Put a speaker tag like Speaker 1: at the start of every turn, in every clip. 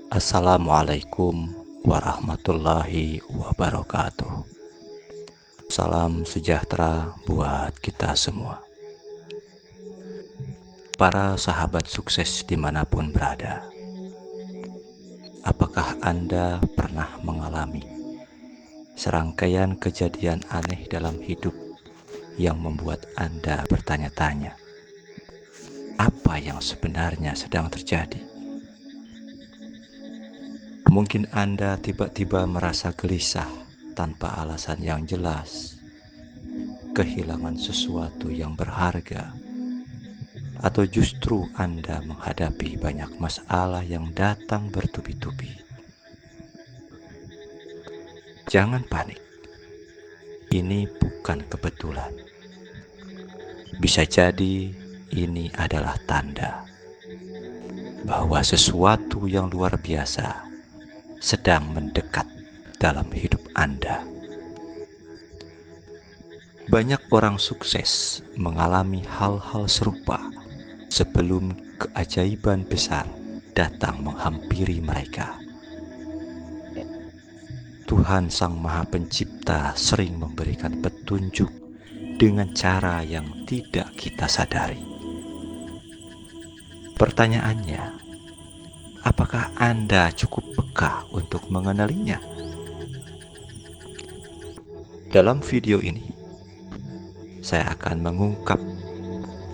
Speaker 1: Assalamualaikum warahmatullahi wabarakatuh. Salam sejahtera buat kita semua. Para sahabat sukses dimanapun berada, apakah Anda pernah mengalami serangkaian kejadian aneh dalam hidup yang membuat Anda bertanya-tanya, apa yang sebenarnya sedang terjadi? Mungkin Anda tiba-tiba merasa gelisah tanpa alasan yang jelas, kehilangan sesuatu yang berharga, atau justru Anda menghadapi banyak masalah yang datang bertubi-tubi. Jangan panik, ini bukan kebetulan. Bisa jadi ini adalah tanda bahwa sesuatu yang luar biasa sedang mendekat dalam hidup Anda. Banyak orang sukses mengalami hal-hal serupa sebelum keajaiban besar datang menghampiri mereka. Tuhan Sang Maha Pencipta sering memberikan petunjuk dengan cara yang tidak kita sadari. Pertanyaannya, apakah Anda cukup peka untuk mengenalinya? Dalam video ini, saya akan mengungkap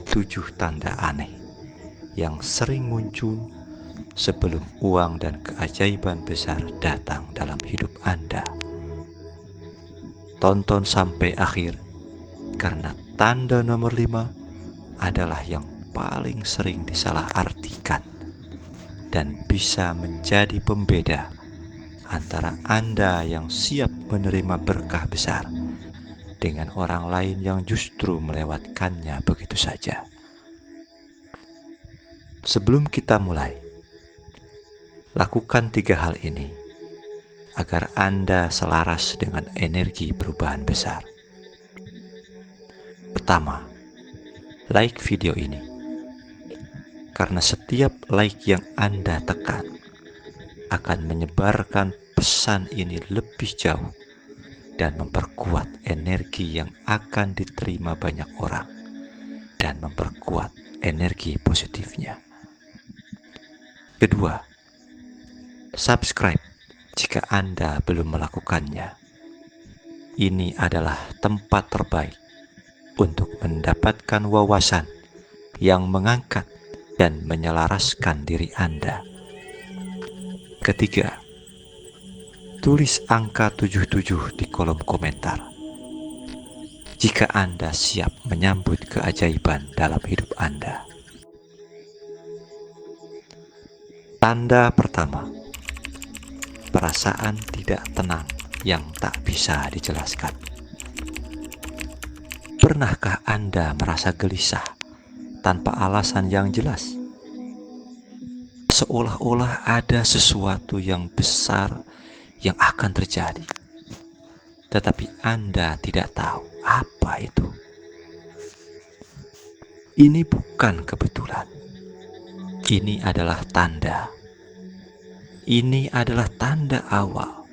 Speaker 1: 7 tanda aneh yang sering muncul sebelum uang dan keajaiban besar datang dalam hidup Anda. Tonton sampai akhir, karena tanda nomor 5 adalah yang paling sering disalahartikan dan bisa menjadi pembeda antara Anda yang siap menerima berkah besar dengan orang lain yang justru melewatkannya begitu saja. Sebelum kita mulai, lakukan 3 hal ini agar Anda selaras dengan energi perubahan besar. Pertama, like video ini. Karena setiap like yang Anda tekan akan menyebarkan pesan ini lebih jauh dan memperkuat energi yang akan diterima banyak orang dan memperkuat energi positifnya. Kedua, subscribe jika Anda belum melakukannya. Ini adalah tempat terbaik untuk mendapatkan wawasan yang mengangkat dan menyelaraskan diri Anda. Ketiga, tulis angka 77 di kolom komentar jika Anda siap menyambut keajaiban dalam hidup Anda. Tanda pertama, perasaan tidak tenang yang tak bisa dijelaskan. Pernahkah Anda merasa gelisah tanpa alasan yang jelas? Seolah-olah ada sesuatu yang besar yang akan terjadi, tetapi Anda tidak tahu apa itu. Ini bukan kebetulan. Ini adalah tanda. Ini adalah tanda awal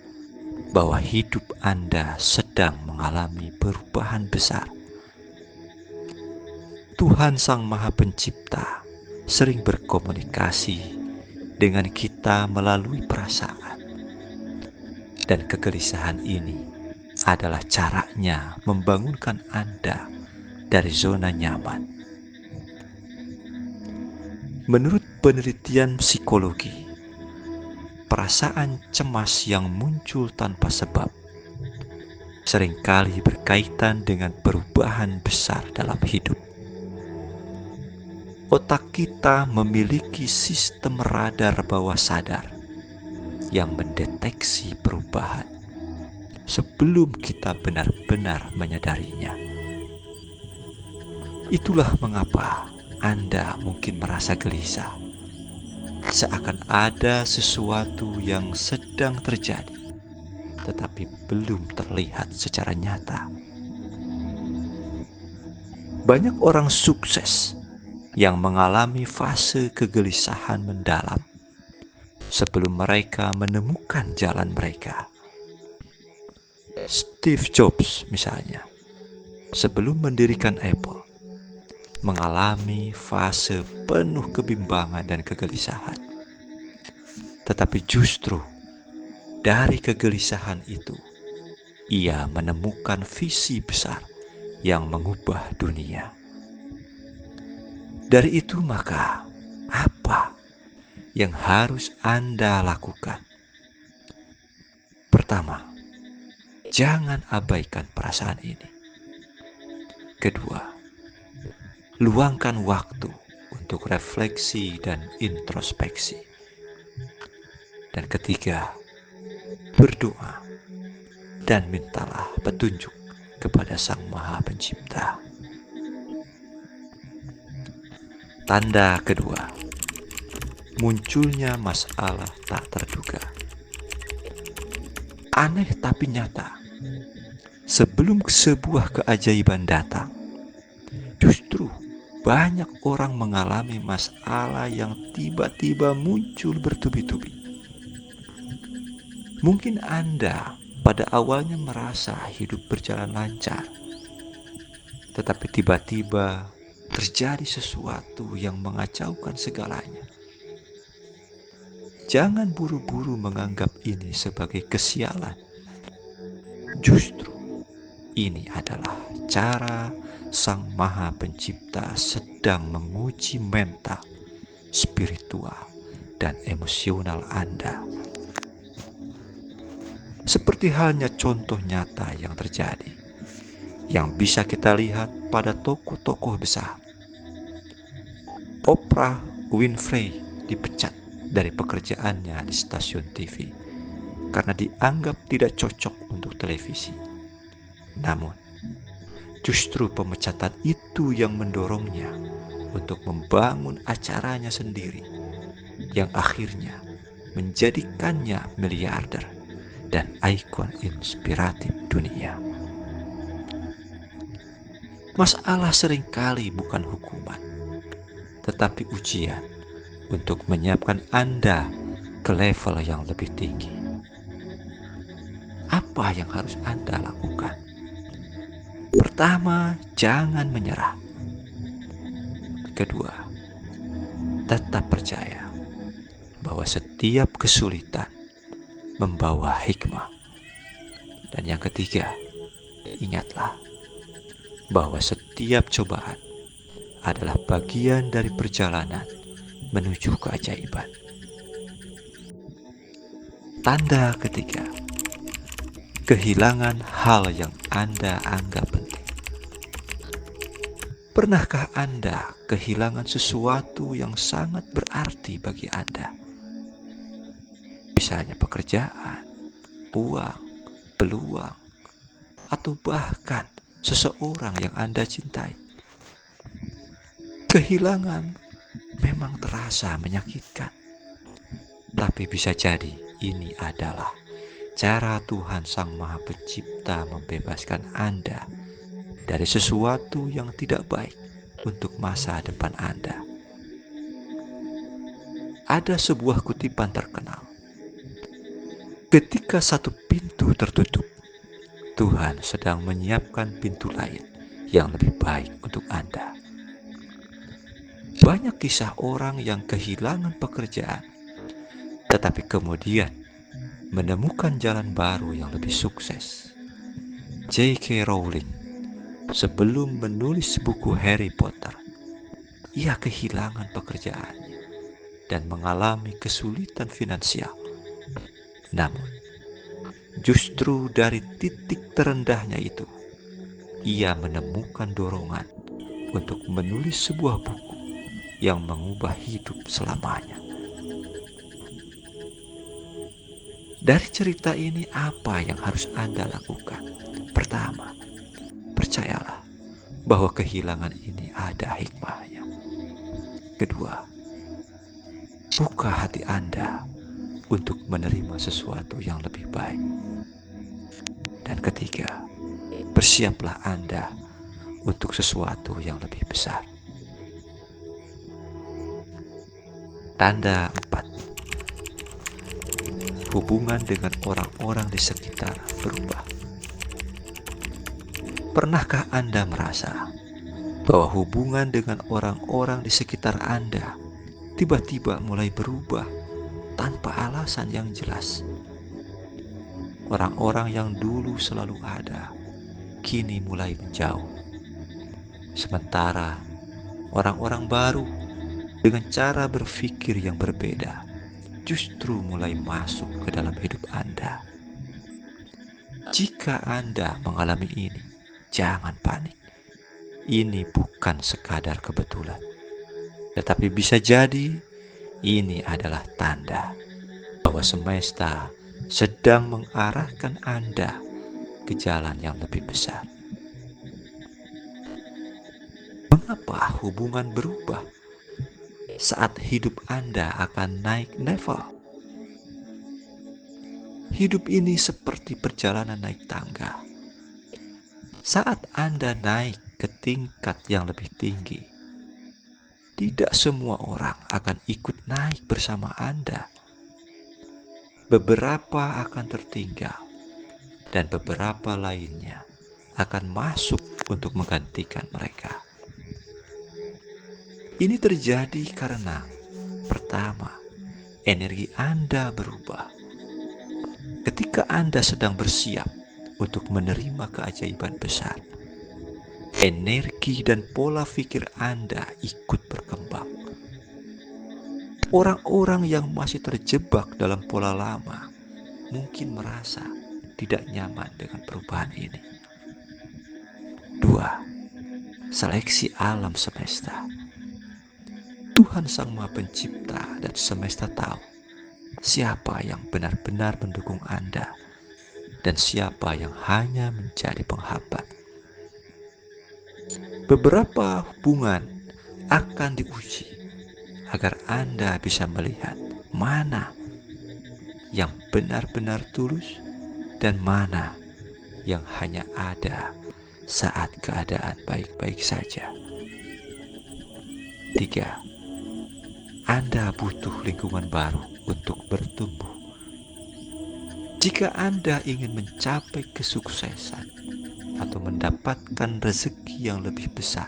Speaker 1: bahwa hidup Anda sedang mengalami perubahan besar. Tuhan Sang Maha Pencipta sering berkomunikasi dengan kita melalui perasaan. Dan kegelisahan ini adalah caranya membangunkan Anda dari zona nyaman. Menurut penelitian psikologi, perasaan cemas yang muncul tanpa sebab seringkali berkaitan dengan perubahan besar dalam hidup. Otak kita memiliki sistem radar bawah sadar yang mendeteksi perubahan sebelum kita benar-benar menyadarinya. Itulah mengapa Anda mungkin merasa gelisah, seakan ada sesuatu yang sedang terjadi, tetapi belum terlihat secara nyata. Banyak orang sukses yang mengalami fase kegelisahan mendalam sebelum mereka menemukan jalan mereka. Steve Jobs misalnya, sebelum mendirikan Apple, mengalami fase penuh kebimbangan dan kegelisahan. Tetapi justru dari kegelisahan itu, ia menemukan visi besar yang mengubah dunia. Dari itu maka, apa yang harus Anda lakukan? Pertama, jangan abaikan perasaan ini. Kedua, luangkan waktu untuk refleksi dan introspeksi. Dan ketiga, berdoa dan mintalah petunjuk kepada Sang Maha Pencipta. Tanda kedua, munculnya masalah tak terduga. Aneh tapi nyata, sebelum sebuah keajaiban datang, justru banyak orang mengalami masalah yang tiba-tiba muncul bertubi-tubi. Mungkin Anda pada awalnya merasa hidup berjalan lancar, tetapi tiba-tiba terjadi sesuatu yang mengacaukan segalanya. Jangan buru-buru menganggap ini sebagai kesialan. Justru ini adalah cara Sang Maha Pencipta sedang menguji mental, spiritual, dan emosional Anda. Seperti halnya contoh nyata yang terjadi, yang bisa kita lihat pada tokoh-tokoh besar. Oprah Winfrey dipecat dari pekerjaannya di stasiun TV karena dianggap tidak cocok untuk televisi. Namun, justru pemecatan itu yang mendorongnya untuk membangun acaranya sendiri, yang akhirnya menjadikannya miliarder dan ikon inspiratif dunia. Masalah seringkali bukan hukuman, tetapi ujian untuk menyiapkan Anda ke level yang lebih tinggi. Apa yang harus Anda lakukan? Pertama, jangan menyerah. Kedua, tetap percaya bahwa setiap kesulitan membawa hikmah. Dan yang ketiga, ingatlah bahwa setiap cobaan adalah bagian dari perjalanan menuju keajaiban. Tanda ketiga, kehilangan hal yang Anda anggap penting. Pernahkah Anda kehilangan sesuatu yang sangat berarti bagi Anda? Misalnya pekerjaan, uang, peluang, atau bahkan seseorang yang Anda cintai. Kehilangan memang terasa menyakitkan, tapi bisa jadi ini adalah cara Tuhan Sang Maha Pencipta membebaskan Anda dari sesuatu yang tidak baik untuk masa depan Anda. Ada sebuah kutipan terkenal, ketika satu pintu tertutup, Tuhan sedang menyiapkan pintu lain yang lebih baik untuk Anda. Banyak kisah orang yang kehilangan pekerjaan, tetapi kemudian menemukan jalan baru yang lebih sukses. J.K. Rowling sebelum menulis buku Harry Potter, ia kehilangan pekerjaannya dan mengalami kesulitan finansial. Namun, justru dari titik terendahnya itu, ia menemukan dorongan untuk menulis sebuah buku yang mengubah hidup selamanya. Dari cerita ini, apa yang harus Anda lakukan? Pertama, percayalah bahwa kehilangan ini ada hikmahnya. Kedua, buka hati Anda untuk menerima sesuatu yang lebih baik. Dan ketiga, bersiaplah Anda untuk sesuatu yang lebih besar. Tanda 4, hubungan dengan orang-orang di sekitar berubah. Pernahkah Anda merasa bahwa hubungan dengan orang-orang di sekitar Anda tiba-tiba mulai berubah tanpa alasan yang jelas? Orang-orang yang dulu selalu ada, kini mulai menjauh. Sementara orang-orang baru dengan cara berpikir yang berbeda justru mulai masuk ke dalam hidup Anda. Jika Anda mengalami ini, jangan panik. Ini bukan sekadar kebetulan, tetapi bisa jadi ini adalah tanda bahwa semesta sedang mengarahkan Anda ke jalan yang lebih besar. Mengapa hubungan berubah saat hidup Anda akan naik level? Hidup ini seperti perjalanan naik tangga. Saat Anda naik ke tingkat yang lebih tinggi, tidak semua orang akan ikut naik bersama Anda. Beberapa akan tertinggal, dan beberapa lainnya akan masuk untuk menggantikan mereka. Ini terjadi karena, pertama, energi Anda berubah. Ketika Anda sedang bersiap untuk menerima keajaiban besar, energi dan pola pikir Anda ikut berkembang. Orang-orang yang masih terjebak dalam pola lama mungkin merasa tidak nyaman dengan perubahan ini. 2. Seleksi alam semesta. Tuhan Sang Maha Pencipta dan semesta tahu siapa yang benar-benar mendukung Anda dan siapa yang hanya menjadi penghambat. Beberapa hubungan akan diuji agar Anda bisa melihat mana yang benar-benar tulus dan mana yang hanya ada saat keadaan baik-baik saja. 3. Anda butuh lingkungan baru untuk bertumbuh. Jika Anda ingin mencapai kesuksesan atau mendapatkan rezeki yang lebih besar,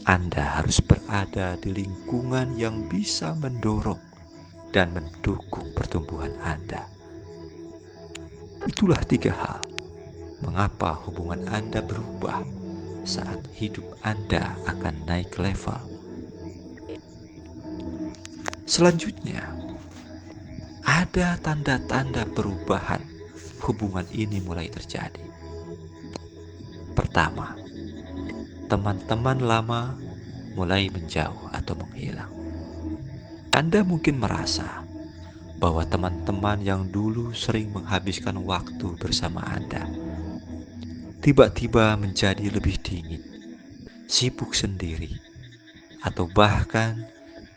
Speaker 1: Anda harus berada di lingkungan yang bisa mendorong dan mendukung pertumbuhan Anda. Itulah 3 hal mengapa hubungan Anda berubah saat hidup Anda akan naik level. Selanjutnya, ada tanda-tanda perubahan hubungan ini mulai terjadi. Pertama, teman-teman lama mulai menjauh atau menghilang. Anda mungkin merasa bahwa teman-teman yang dulu sering menghabiskan waktu bersama Anda tiba-tiba menjadi lebih dingin, sibuk sendiri, atau bahkan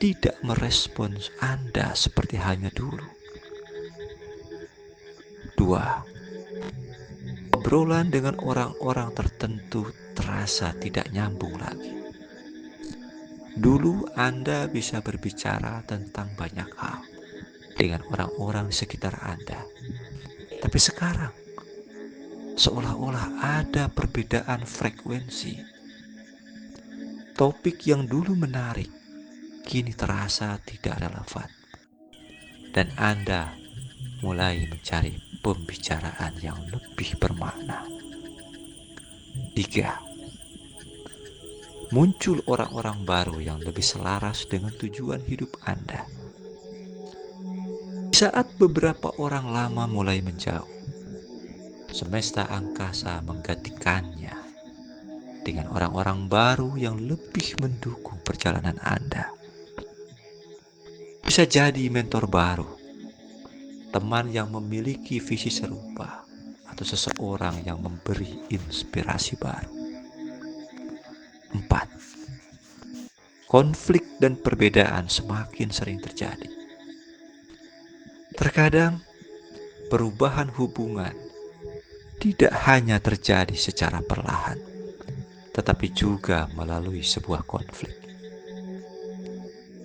Speaker 1: tidak merespons Anda seperti halnya dulu. 2. Obrolan dengan orang-orang tertentu terasa tidak nyambung lagi. Dulu Anda bisa berbicara tentang banyak hal dengan orang-orang di sekitar Anda, tapi sekarang seolah-olah ada perbedaan frekuensi. Topik yang dulu menarik kini terasa tidak relevan, dan Anda mulai mencari pembicaraan yang lebih bermakna. 3. Muncul orang-orang baru yang lebih selaras dengan tujuan hidup Anda. Saat beberapa orang lama mulai menjauh, semesta angkasa menggantikannya dengan orang-orang baru yang lebih mendukung perjalanan Anda. Bisa jadi mentor baru, teman yang memiliki visi serupa, atau seseorang yang memberi inspirasi baru. 4. Konflik dan perbedaan semakin sering terjadi. Terkadang perubahan hubungan tidak hanya terjadi secara perlahan, tetapi juga melalui sebuah konflik.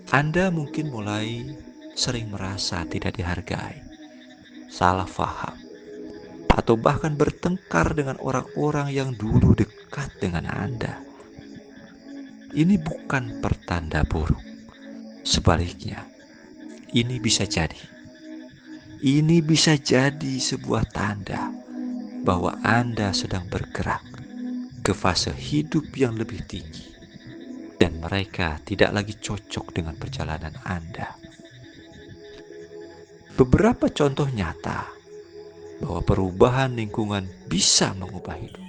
Speaker 1: Anda mungkin mulai sering merasa tidak dihargai salah faham, atau bahkan bertengkar dengan orang-orang yang dulu dekat dengan Anda. Ini bukan pertanda buruk. Sebaliknya, ini bisa jadi sebuah tanda bahwa Anda sedang bergerak ke fase hidup yang lebih tinggi dan mereka tidak lagi cocok dengan perjalanan Anda. Beberapa contoh nyata bahwa perubahan lingkungan bisa mengubah hidup.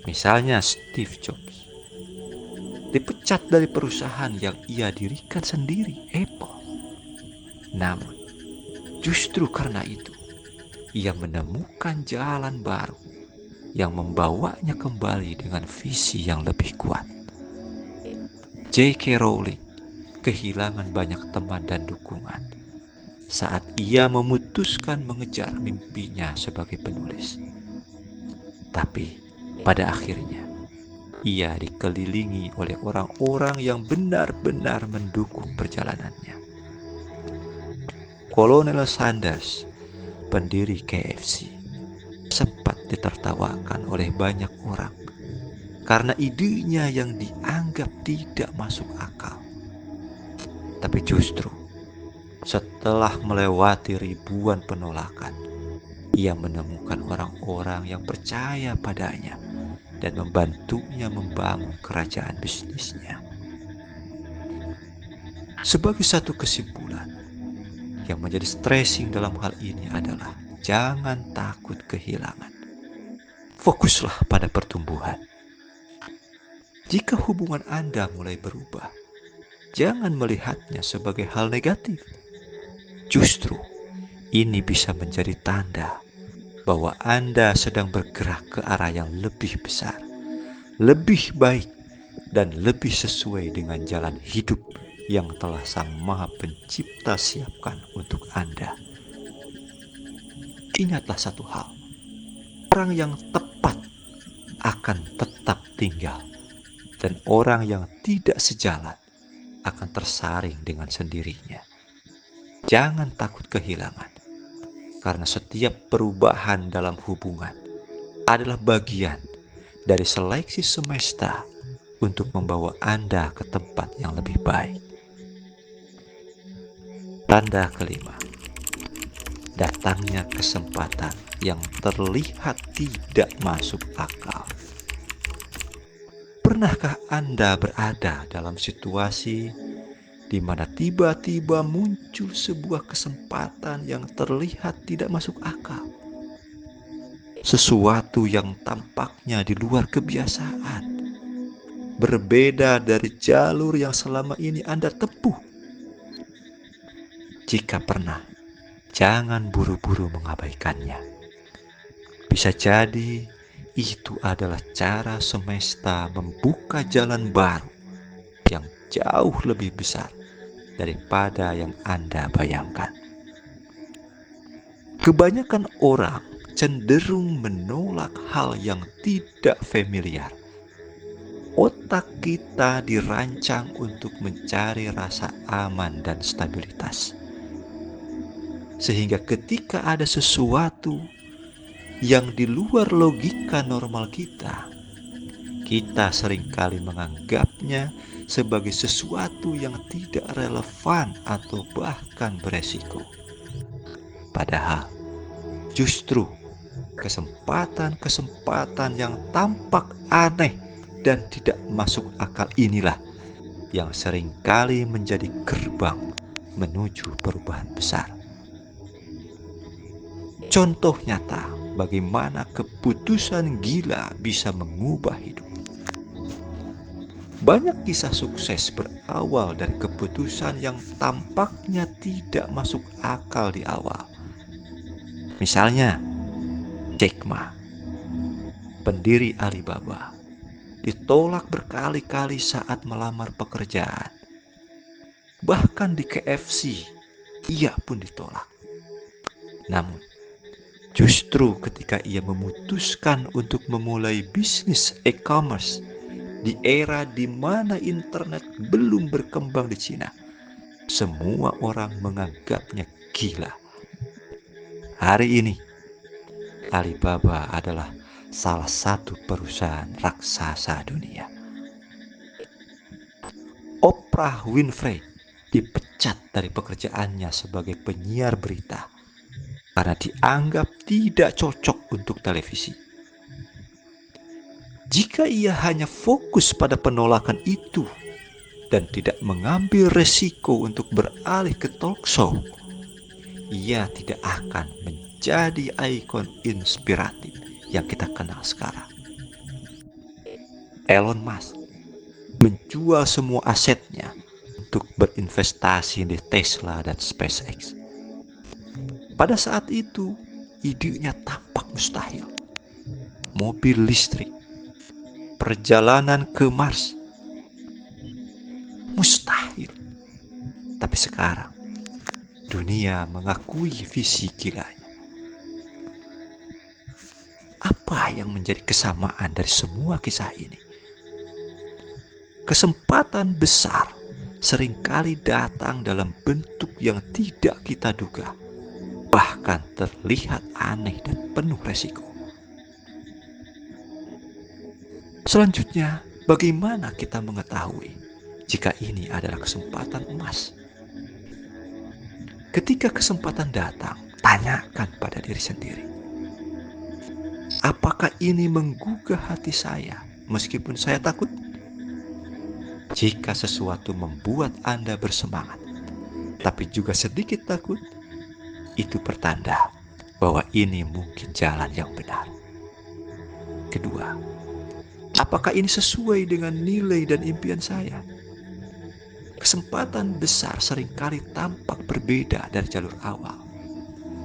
Speaker 1: Misalnya Steve Jobs dipecat dari perusahaan yang ia dirikan sendiri, Apple. Namun, justru karena itu, ia menemukan jalan baru yang membawanya kembali dengan visi yang lebih kuat. J.K. Rowling kehilangan banyak teman dan dukungan saat ia memutuskan mengejar mimpinya sebagai penulis. Tapi pada akhirnya, ia dikelilingi oleh orang-orang yang benar-benar mendukung perjalanannya. Kolonel Sanders, pendiri KFC, sempat ditertawakan oleh banyak orang karena idenya yang dianggap tidak masuk akal. Tapi justru setelah melewati ribuan penolakan, ia menemukan orang-orang yang percaya padanya dan membantunya membangun kerajaan bisnisnya. Sebagai satu kesimpulan, yang menjadi stressing dalam hal ini adalah jangan takut kehilangan. Fokuslah pada pertumbuhan. Jika hubungan Anda mulai berubah, jangan melihatnya sebagai hal negatif. Justru, ini bisa menjadi tanda bahwa Anda sedang bergerak ke arah yang lebih besar, lebih baik, dan lebih sesuai dengan jalan hidup yang telah Sang Maha Pencipta siapkan untuk Anda. Ingatlah satu hal, orang yang tepat akan tetap tinggal, dan orang yang tidak sejalan akan tersaring dengan sendirinya. Jangan takut kehilangan, karena setiap perubahan dalam hubungan adalah bagian dari seleksi semesta untuk membawa Anda ke tempat yang lebih baik. Tanda kelima, datangnya kesempatan yang terlihat tidak masuk akal. Pernahkah Anda berada dalam situasi di mana tiba-tiba muncul sebuah kesempatan yang terlihat tidak masuk akal? Sesuatu yang tampaknya di luar kebiasaan, berbeda dari jalur yang selama ini Anda tempuh. Jika pernah, jangan buru-buru mengabaikannya. Bisa jadi itu adalah cara semesta membuka jalan baru yang jauh lebih besar daripada yang Anda bayangkan. Kebanyakan orang cenderung menolak hal yang tidak familiar. Otak kita dirancang untuk mencari rasa aman dan stabilitas. Sehingga ketika ada sesuatu yang di luar logika normal kita seringkali menganggapnya sebagai sesuatu yang tidak relevan atau bahkan beresiko. Padahal justru kesempatan-kesempatan yang tampak aneh dan tidak masuk akal inilah yang seringkali menjadi gerbang menuju perubahan besar. Contoh nyata bagaimana keputusan gila bisa mengubah hidup. Banyak kisah sukses berawal dari keputusan yang tampaknya tidak masuk akal di awal. Misalnya, Jack Ma, pendiri Alibaba, ditolak berkali-kali saat melamar pekerjaan. Bahkan di KFC, ia pun ditolak. Namun, justru ketika ia memutuskan untuk memulai bisnis e-commerce di era di mana internet belum berkembang di Cina, semua orang menganggapnya gila. Hari ini, Alibaba adalah salah satu perusahaan raksasa dunia. Oprah Winfrey dipecat dari pekerjaannya sebagai penyiar berita karena dianggap tidak cocok untuk televisi. Jika ia hanya fokus pada penolakan itu dan tidak mengambil resiko untuk beralih ke talk show, ia tidak akan menjadi ikon inspiratif yang kita kenal sekarang. Elon Musk menjual semua asetnya untuk berinvestasi di Tesla dan SpaceX. Pada saat itu, idenya tampak mustahil. Mobil listrik, perjalanan ke Mars, mustahil. Tapi sekarang, dunia mengakui visi gilanya. Apa yang menjadi kesamaan dari semua kisah ini? Kesempatan besar seringkali datang dalam bentuk yang tidak kita duga, bahkan terlihat aneh dan penuh resiko. Selanjutnya, bagaimana kita mengetahui jika ini adalah kesempatan emas? Ketika kesempatan datang, tanyakan pada diri sendiri, apakah ini menggugah hati saya meskipun saya takut? Jika sesuatu membuat Anda bersemangat, tapi juga sedikit takut, itu pertanda bahwa ini mungkin jalan yang benar. Kedua, apakah ini sesuai dengan nilai dan impian saya? Kesempatan besar seringkali tampak berbeda dari jalur awal.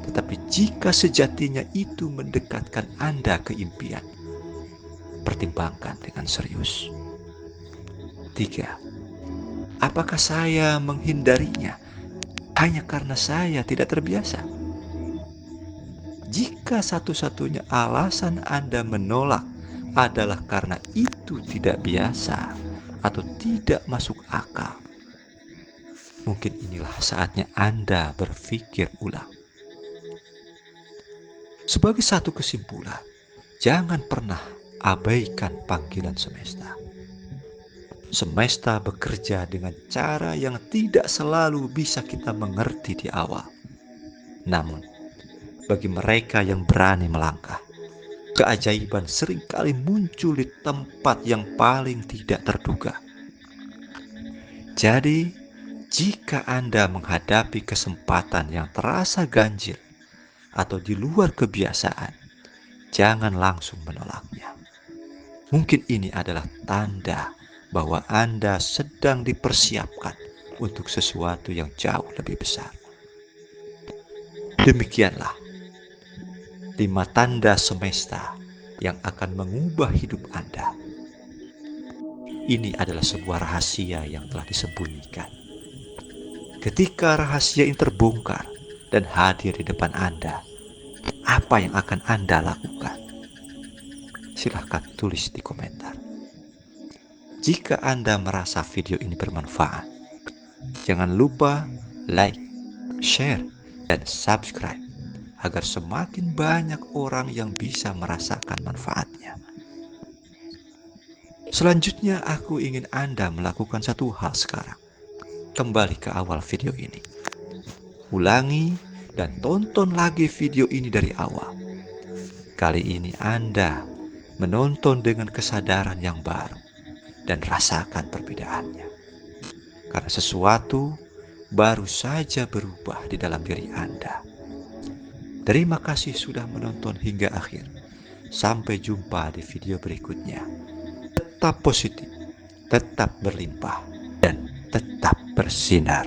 Speaker 1: Tetapi jika sejatinya itu mendekatkan Anda ke impian, pertimbangkan dengan serius. 3. Apakah saya menghindarinya hanya karena saya tidak terbiasa? Jika satu-satunya alasan Anda menolak adalah karena itu tidak biasa atau tidak masuk akal, mungkin inilah saatnya Anda berpikir ulang. Sebagai satu kesimpulan, jangan pernah abaikan panggilan semesta. Semesta bekerja dengan cara yang tidak selalu bisa kita mengerti di awal. Namun, bagi mereka yang berani melangkah, keajaiban seringkali muncul di tempat yang paling tidak terduga. Jadi, jika Anda menghadapi kesempatan yang terasa ganjil atau di luar kebiasaan, jangan langsung menolaknya. Mungkin ini adalah tanda bahwa Anda sedang dipersiapkan untuk sesuatu yang jauh lebih besar. Demikianlah 5 tanda semesta yang akan mengubah hidup Anda. Ini adalah sebuah rahasia yang telah disembunyikan. Ketika rahasia ini terbongkar dan hadir di depan Anda, apa yang akan Anda lakukan? Silahkan tulis di komentar. Jika Anda merasa video ini bermanfaat, jangan lupa like, share, dan subscribe agar semakin banyak orang yang bisa merasakan manfaatnya. Selanjutnya, aku ingin Anda melakukan satu hal sekarang. Kembali ke awal video ini. Ulangi dan tonton lagi video ini dari awal. Kali ini Anda menonton dengan kesadaran yang baru dan rasakan perbedaannya. Karena sesuatu baru saja berubah di dalam diri Anda. Terima kasih sudah menonton hingga akhir. Sampai jumpa di video berikutnya. Tetap positif, tetap berlimpah, dan tetap bersinar.